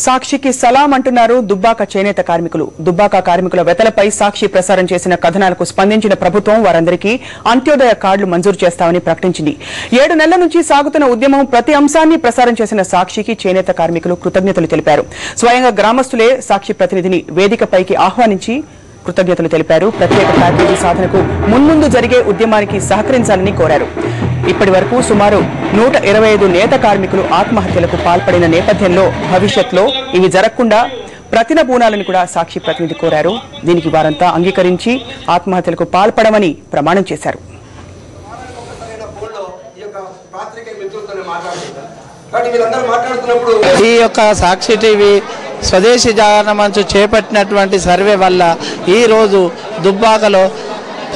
సాక్షికి సలాం అంటున్నారు దుబ్బాక చేనేత కార్మికులు. దుబ్బాక కార్మికుల వెతలపై సాక్షి ప్రసారం చేసిన కథనాలకు స్పందించిన ప్రభుత్వం వారందరికీ అంత్యోదయ కార్డులు మంజూరు చేస్తామని ప్రకటించింది. 7 నెలల నుంచి సాగుతున్న ఉద్యమం ప్రతి అంశాన్ని ప్రసారం చేసిన సాక్షికి చేనేత కార్మికులు కృతజ్ఞతలు తెలిపారు. స్వయంగా గ్రామస్తులే సాక్షి ప్రతినిధిని వేదికపైకి ఆహ్వానించి కృతజ్ఞతలు తెలిపారు. ప్రత్యేక ప్యాకేజీ సాధనకు మున్ముందు జరిగే ఉద్యమానికి సహకరించాలని కోరారు. ఇప్పటి వరకు సుమారు 125 నేత కార్మికులు ఆత్మహత్యలకు పాల్పడిన నేపథ్యంలో భవిష్యత్తులో ఇవి జరగకుండా ప్రతినబూనాలని కూడా సాక్షి ప్రతినిధి కోరారు. దీనికి వారంతా అంగీకరించి ఆత్మహత్యలకు పాల్పడమని ప్రమాణం చేశారు. ఈ యొక్క సాక్షి టీవీ స్వదేశీ జాగరణ మంచు చేపట్టినటువంటి సర్వే వల్ల ఈరోజు దుబ్బాకలో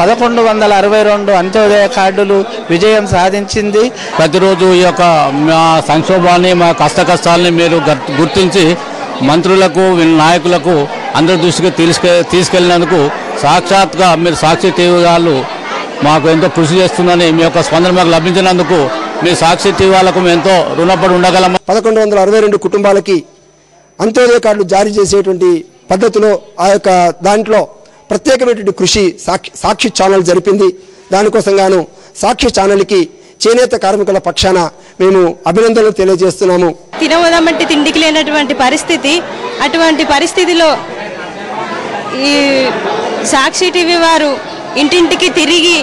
1162 అంత్యోదయ కార్డులు విజయం సాధించింది. ప్రతిరోజు ఈ యొక్క మా సంక్షోభాన్ని మా కష్టాలని మీరు గుర్తించి మంత్రులకు నాయకులకు అందరి దృష్టికి తీసుకెళ్లినందుకు సాక్షాత్గా మీరు సాక్షి టీవీ వాళ్ళు మాకు ఎంతో కృషి చేస్తుందని మీ యొక్క స్పందన మాకు లభించినందుకు మీ సాక్షి టీవీ వాళ్ళకు మేము ఎంతో రుణపడి ఉండగలం. 1162 కుటుంబాలకి అంత్యోదయ కార్డులు జారీ చేసేటువంటి పద్ధతిలో ఆ యొక్క దాంట్లో ప్రత్యేకమైనటువంటి కృషి సాక్షి ఛానల్ జరిపింది. దానికోసం గాను సాక్షి ఛానల్కి చేనేత కార్మికుల పక్షాన మేము అభినందనలు తెలియజేస్తున్నాము. తినవదమంటే తిండికి లేనటువంటి పరిస్థితి, అటువంటి పరిస్థితిలో ఈ సాక్షి టీవీ వారు ఇంటింటికి తిరిగి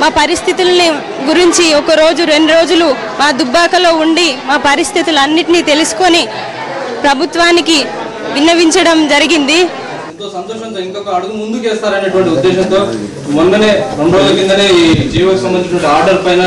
మా పరిస్థితులని గురించి 1 రోజు 2 రోజులు మా దుబ్బాకలో ఉండి మా పరిస్థితులన్నింటినీ తెలుసుకొని ప్రభుత్వానికి విన్నవించడం జరిగింది. ఎంతో సంతోషంతో ఇంకొక అడుగు ముందుకు వేస్తారనేటువంటి ఉద్దేశంతో మొన్ననే 2 రోజుల కిందనే ఈ జీవోకి సంబంధించిన ఆర్డర్ పైన